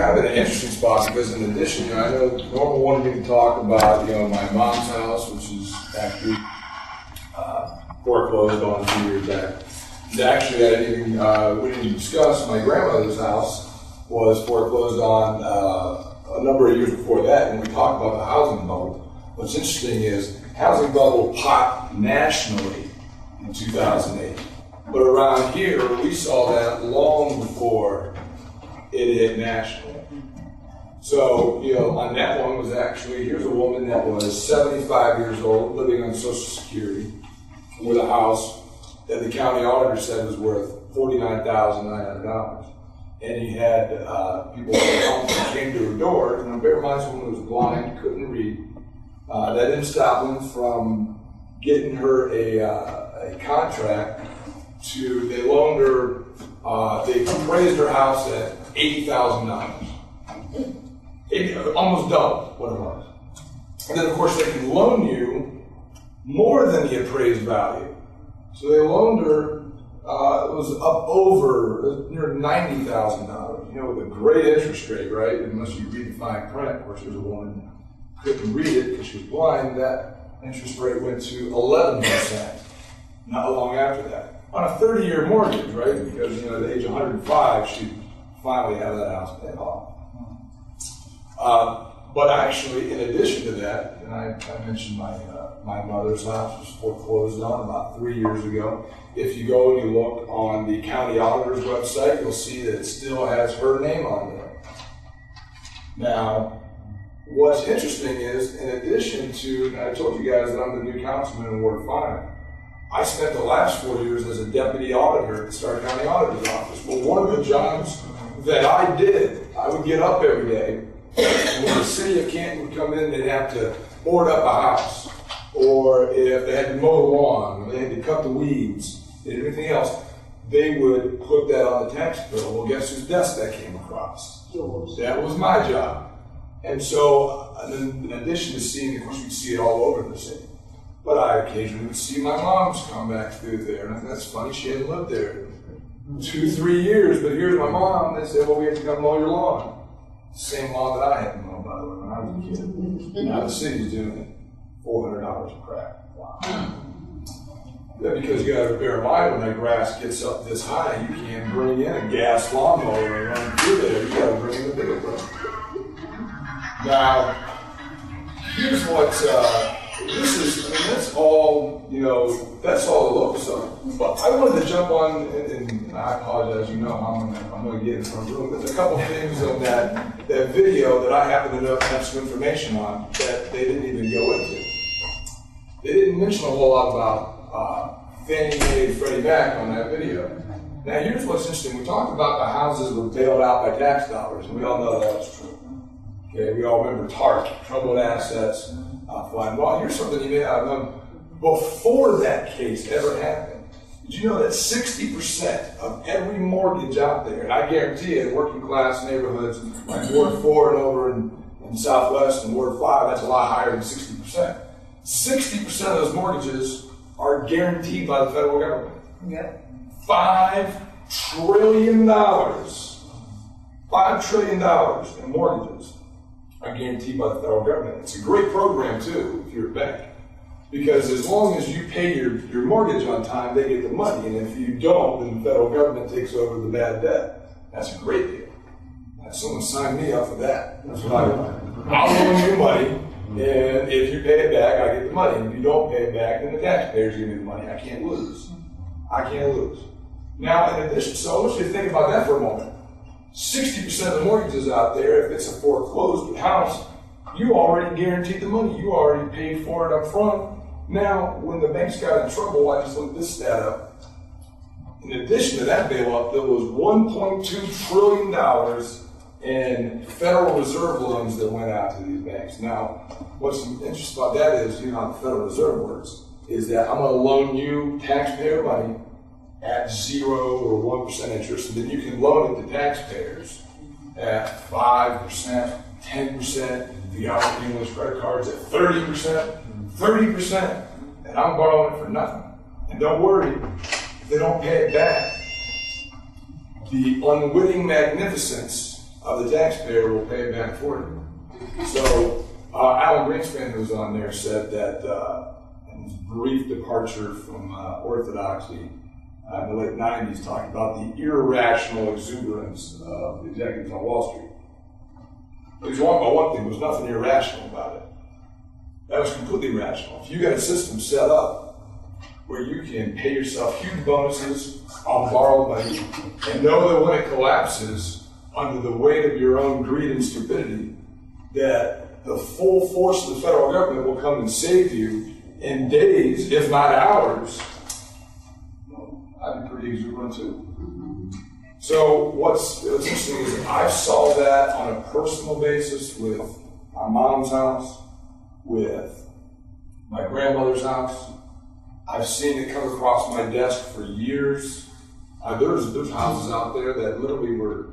kind of in an interesting spot because in addition, you know, I know Norma wanted me to talk about, you know, my mom's house, which is actually foreclosed on 2 years back. And actually, we didn't even discuss my grandmother's house was foreclosed on a number of years before that, and we talked about the housing bubble. What's interesting is housing bubble popped nationally in 2008, but around here we saw that long before it hit nationally. So, you know, on that one was actually, here's a woman that was 75 years old, living on Social Security, with a house that the county auditor said was worth $49,900. And he had people that came to her door, and bear in mind, this woman was blind, couldn't read. That didn't stop them from getting her a contract to, they loaned her, they appraised her house at $80,000. Almost double what it was. And then, of course, they can loan you more than the appraised value. So they loaned her, it was up over near $90,000, you know, with a great interest rate, right? Unless you read the fine print. Of course, there's a woman who couldn't read it because she was blind. That interest rate went to 11%, not long after that. On a 30-year mortgage, right? Because, you know, at the age of 105, she finally had that house paid off. But actually, in addition to that, and I mentioned my mother's house was foreclosed on about 3 years ago. If you go and you look on the county auditor's website, you'll see that it still has her name on there. Now, what's interesting is, in addition to, and I told you guys that I'm the new councilman in Ward 5, I spent the last 4 years as a deputy auditor at the Stark County Auditor's Office. Well, one of the jobs that I did, I would get up every day, and when the city of Canton would come in, they'd have to board up a house, or if they had to mow the lawn, or they had to cut the weeds, and everything else, they would put that on the tax bill. Well, guess whose desk that came across? Yours. That was my job. And so, in addition to seeing, of course, we'd see it all over the city. But I occasionally would see my mom's come back through there, and that's funny, she hadn't lived there 2-3 years, but here's my mom, they said, well, we have to come mow your lawn. Same lawn that I had to mow, by the way, when I was a kid. Now the city's doing it, $400 a crack. Wow. Yeah, because you gotta bear in mind, when that grass gets up this high, you can't bring in a gas lawnmower and run through there, you gotta bring in a bigger one. Now, here's what, this is, I mean, that's all, you know, that's all the local stuff. But I wanted to jump on, and I apologize, you know, I'm going to get in front of the room. There's a couple of things on that video that I happen to know have some information on that they didn't even go into. They didn't mention a whole lot about Fannie Mae and Freddie Mac on that video. Now, here's what's interesting. We talked about the houses were bailed out by tax dollars, and we all know that was true. Okay, we all remember TARP, troubled assets. Fine. Well, here's something you may not have known. Before that case ever happened, did you know that 60% of every mortgage out there, and I guarantee you in working class neighborhoods like Ward 4 and over in Southwest and Ward 5, that's a lot higher than 60%. 60% of those mortgages are guaranteed by the federal government. Yep. $5 trillion. $5 trillion in mortgages are guaranteed by the federal government. It's a great program too, if you're a bank. Because as long as you pay your mortgage on time, they get the money. And if you don't, then the federal government takes over the bad debt. That's a great deal. Someone signed me up for that. That's what I want. I'll loan you money, and if you pay it back, I get the money. If you don't pay it back, then the taxpayers give me the money. I can't lose. I can't lose. Now, in addition, so I want you to think about that for a moment. 60% of the mortgages out there, if it's a foreclosed house, you already guaranteed the money. You already paid for it up front. Now, when the banks got in trouble, I just looked this stat up. In addition to that bailout, there was $1.2 trillion in Federal Reserve loans that went out to these banks. Now, what's interesting about that is, you know how the Federal Reserve works, is that I'm going to loan you taxpayer money at 0 or 1% interest, and then you can loan it to taxpayers at 5%, 10%, the other English credit cards at 30%, and I'm borrowing it for nothing. And don't worry, if they don't pay it back, the unwitting magnificence the taxpayer will pay it back for you. So Alan Greenspan, who was on there, said that in his brief departure from orthodoxy in the late 90s, talked about the irrational exuberance of the executives on Wall Street. He was wrong about one thing: there was nothing irrational about it. That was completely rational. If you got a system set up where you can pay yourself huge bonuses on borrowed money and know that when it collapses under the weight of your own greed and stupidity, that the full force of the federal government will come and save you in days, if not hours, I'd be pretty exuberant too. So what's interesting is I've saw that on a personal basis with my mom's house, with my grandmother's house. I've seen it come across my desk for years. There's houses out there that literally were,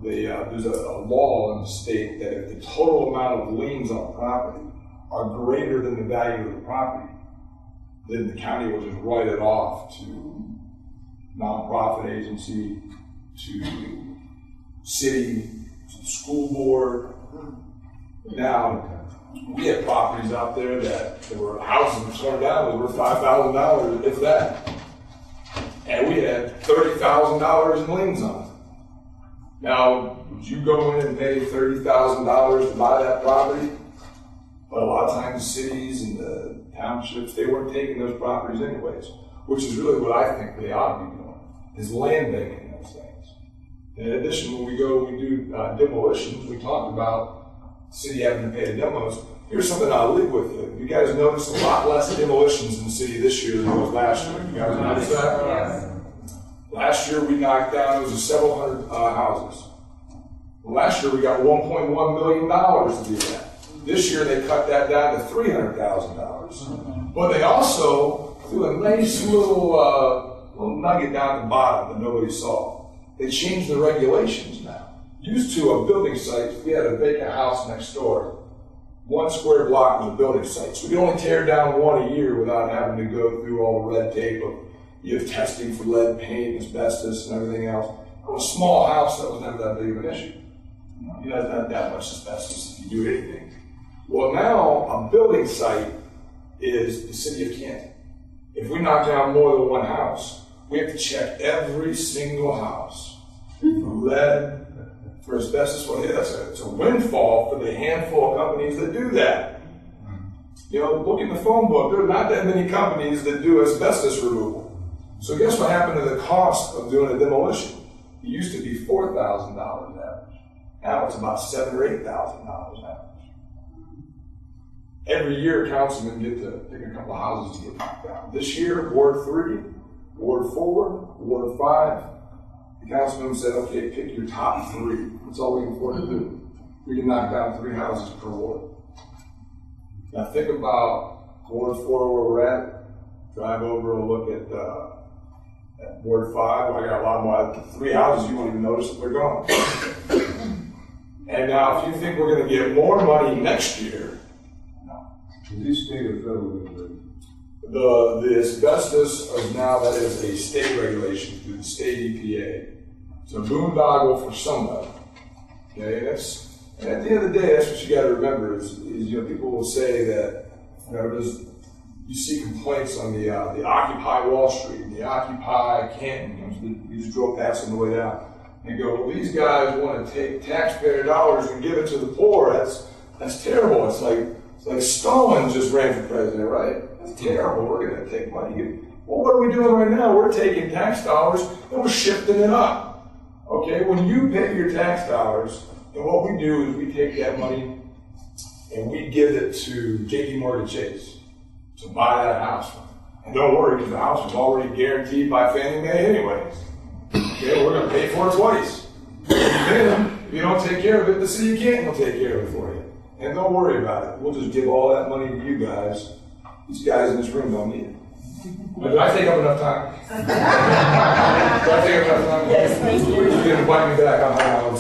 there's a law in the state that if the total amount of liens on a property are greater than the value of the property, then the county will just write it off to nonprofit agency, to city, to the school board. Now, we had properties out there that were houses that were torn down that were $5,000, if that. And we had $30,000 in liens on it. Now, would you go in and pay $30,000 to buy that property? But a lot of times the cities and the townships, they weren't taking those properties anyways, which is really what I think they ought to be doing, is land banking those things. In addition, when we do demolitions, we talked about the city having to pay the demos. Here's something I'll leave with you. You guys noticed a lot less demolitions in the city this year than there was last year. You guys notice that? Yes. Last year we knocked down, it was several hundred houses. Last year we got $1.1 million to do that. This year they cut that down to $300,000. But they also threw a nice little nugget down the bottom that nobody saw. They changed the regulations now. Used to a building site, if we had a vacant house next door, 1 square block was a building site. So we could only tear down one a year without having to go through all the red tape of testing for lead paint, asbestos, and everything else. It was a small house, that was never that big of an issue. You don't have that much asbestos if you do anything. Well, now a building site is the city of Canton. If we knock down more than one house, we have to check every single house for lead, for asbestos. Well, yeah, it's a windfall for the handful of companies that do that. Look in the phone book. There are not that many companies that do asbestos removal. So guess what happened to the cost of doing a demolition? It used to be $4,000 average. Now it's about $7,000 or $8,000 average. Every year, councilmen get to pick a couple of houses to get knocked down. This year, Ward 3, Ward 4, Ward 5, the councilman said, okay, pick your top 3. That's all we can afford to do. We can knock down 3 houses per ward. Now think about Ward 4 where we're at. Drive over and look at Ward 5. I got a lot more. 3 houses, you won't even notice that they're gone. And now if you think we're going to get more money next year, no. Is this state or federal? The asbestos is now, that is a state regulation through the state EPA. It's a boondoggle for somebody. Okay, and at the end of the day, that's what you got to remember is people will say that you see complaints on the Occupy Wall Street, the Occupy Canton. You just drove past on the way down and go, well, these guys want to take taxpayer dollars and give it to the poor. That's terrible. It's like Stalin just ran for president, right? That's terrible. We're going to take money. Well, what are we doing right now? We're taking tax dollars and we're shifting it up. Okay, when you pay your tax dollars, and what we do is we take that money and we give it to J.P. Morgan Chase to buy that house. And don't worry, because the house was already guaranteed by Fannie Mae anyways. Okay, we're going to pay for it twice. Then, if you don't take care of it, the city of Canton will take care of it for you. And don't worry about it. We'll just give all that money to you guys. These guys in this room don't need it. But did I take up enough time? Did I take up enough time? Yes, thank you. You can invite me back. I'm home.